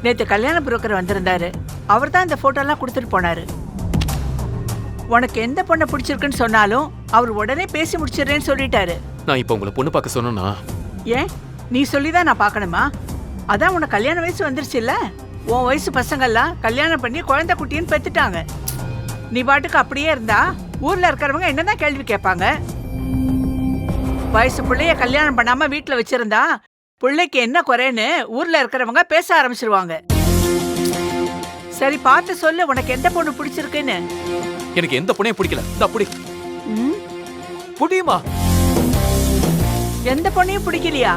நேத்து கல்யாண புரோக்கர் வந்திருந்தாரு. அவர் தான் இந்த போட்டோ எல்லாம் கொடுத்துட்டு போனாரு. உனக்கு எந்த பொண்ணை பிடிச்சிருக்குன்னு சொன்னாலும் அவர் உடனே பேசி முடிச்சிடுறேன்னு சொல்லிட்டாரு. நான் இப்போ உங்களை பொண்ணு பார்க்க சொன்னா ஏன் நீ சொல்லிதான் நான் பார்க்கணுமா? அதான் உனக்கு கல்யாண வயசு வந்துருச்சுல்ல. உன் வயசு பசங்கள்லாம் கல்யாணம் பண்ணி குழந்தை குட்டின்னு பெத்துட்டாங்க. நீ பாட்டுக்கு அப்படியே இருந்தா ஊர்ல இருக்கிறவங்க என்னதான் கேள்வி கேட்பாங்க? வயசு பிள்ளைய கல்யாணம் பண்ணாம வீட்டுல வச்சிருந்தா பிள்ளைக்கு என்ன குறைன்னு ஊர்ல இருக்கிறவங்க பேச ஆரம்பிச்சிருவாங்க. சரி பார்த்து சொல்லு, உனக்கு எந்த பொண்ணு பிடிச்சிருக்குன்னு. எனக்கு எந்த பொண்ணையும் பிடிக்கல. அப்படி புடியுமா? எந்த பொண்ணையும் பிடிக்கலையா?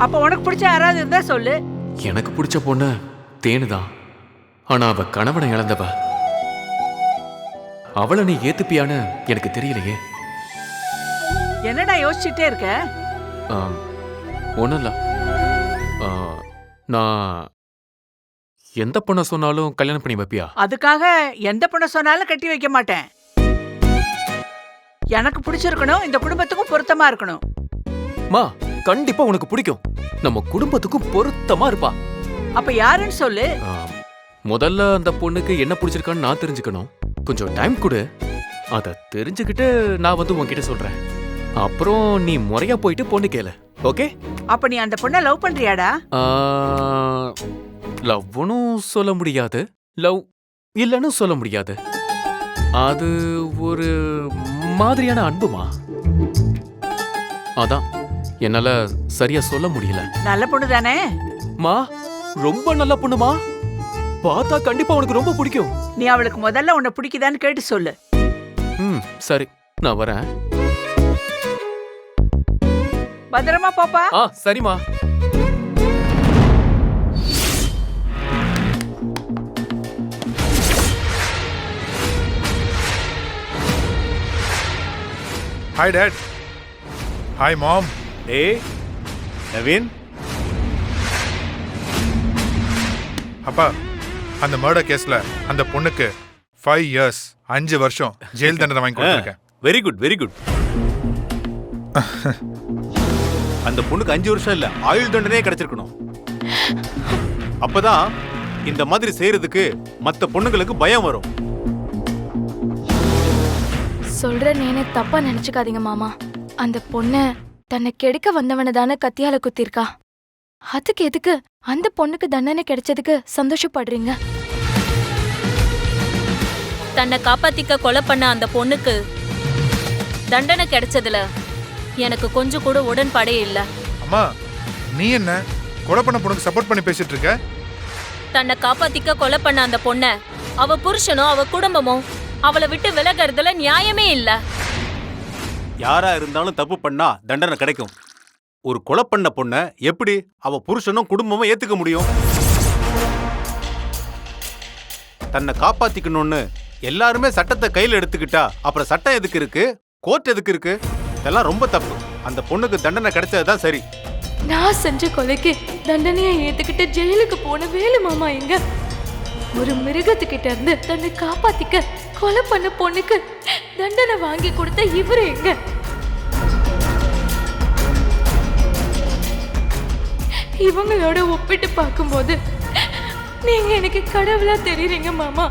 அப்ப உனக்கு பிடிச்ச யாராவது இருந்தா சொல்லு. எனக்கு பிடிச்ச பொண்ணு தேனுதான். ஆனா அவ கணவனை இழந்தவ. அவளை நீ ஏத்துப்பியான்னு எனக்கு தெரியலையே. என்னடா யோசிச்சுட்டே இருக்க? ஒண்ணும் இல்ல. நான் எந்த பொண்ணை சொன்னாலும் கல்யாணம் பண்ணி வைப்பியா? அதுக்காக எந்த பொண்ணை சொன்னாலும் கட்டி வைக்க மாட்டேன். எனக்கு பிடிச்சிருக்கணும், இந்த குடும்பத்துக்கும் பொருத்தமா இருக்கணும். மா, கண்டிப்பா உனக்கு பிடிக்கும். நம்ம குடும்பத்துக்கும் பொருத்தமா இருப்பா. அப்ப யாருன்னு சொல்லு. முதல்ல அந்த பொண்ணுக்கு என்ன பிடிச்சிருக்கான்னு நான் தெரிஞ்சுக்கணும். கொஞ்சம் டைம் கொடு. அத தெரிஞ்சுக்கிட்டு நான் வந்து உன்கிட்ட சொல்றேன். அப்புறம் நீ முறையா போயிட்டு பொண்ணு கேளு. ஓகே? அப்ப நீ அந்த பொண்ணை லவ் பண்றியாடா? லவ்னும் சொல்ல முடியாது, லவ் இல்லன்னு சொல்ல முடியாது. அது ஒரு மாதிரியான அன்புமா. அதான் என்னால சரியா சொல்ல முடியல. நல்ல பொண்ணு தானே? மா, ரொம்ப நல்ல பொண்ணுமா. பார்த்தா கண்டிப்பா உனக்கு ரொம்ப பிடிக்கும். நீ அவளுக்கு முதல்ல உன்னை பிடிக்குதான்னு கேட்டு சொல்லு. சரி, நான் வரேன். பத்திரமா போப்பா. சரிம்மா. Hi Dad. Hi Mom. Hey, Naveen. அப்பா, அந்த மர்டர் கேஸ்ல அந்த பொண்ணுக்கு 5 years 5 வருஷம் ஜெயில் தண்டனை வாங்கி கொடுத்திருக்கேன். Very good, very good. அந்த பொண்ணுக்கு 5 வருஷம் இல்ல, ஆயுள் தண்டனையே கிடைச்சிருக்கணும். அப்பதான் இந்த மாதிரி செய்யறதுக்கு மத்த பொண்ணுங்களுக்கு பயம் வரும். சொல்ற நேனே தப்பா நினைச்சுக்காதீங்க மாமா. அந்த பொண்ணு தன்னை கெடுக்க வந்தவன தானே கத்தியால குத்திருக்கா. அதுக்கு எதுக்கு அந்த பொண்ணுக்கு தண்டனை கிடைச்சதுக்கு சந்தோஷப்படுறீங்க? தன்னை காப்பாத்திக்க கொலை பண்ண அந்த பொண்ணுக்கு தண்டனை கிடைச்சதுல எனக்கு கொஞ்சம் கூட உடன்பாடே இல்ல. அம்மா, நீ என்ன கொலை பண்ண பொண்ணுக்கு சப்போர்ட் பண்ணி பேசிட்டு இருக்க? தன்னை காப்பாத்திக்க கொலை பண்ண அந்த பொண்ண அவ புருஷனும் அவ குடும்பமும் அவளை விட்டு விலகறதுல நியாயமே இல்ல. யாரா இருந்தாலும் தப்பு பண்ணா தண்டனை கிடைக்கும். ஒரு கொலை பண்ண பொண்ண எப்படி அவ புருஷனும் குடும்பமும் ஏத்துக்க முடியும்? தன்னை காப்பாத்திக்கணும்னு எல்லாருமே சட்டத்தை கையில எடுத்துக்கிட்டா அப்புறம் சட்டம் எதுக்கு இருக்கு? கோர்ட் எதுக்கு இருக்கு? இதெல்லாம் ரொம்ப தப்பு. அந்த பொண்ணுக்கு தண்டனை கிடைச்சதுதான் சரி. நான் செஞ்ச கொலைக்கு தண்டனையை ஏத்துக்கிட்டு ஜெயிலுக்கு போன வேலு மாமா எங்க? ஒரு மிருகத்துக்கிட்ட இருந்து தன்னை காப்பாத்திக்க கொலை பண்ண பொண்ணுக்கு தண்டனை வாங்கி கொடுத்த இவரு எங்க? இவங்களோட ஒப்பிட்டு பார்க்கும்போது நீங்க எனக்கு கடவுளா தெரியுறீங்க மாமா.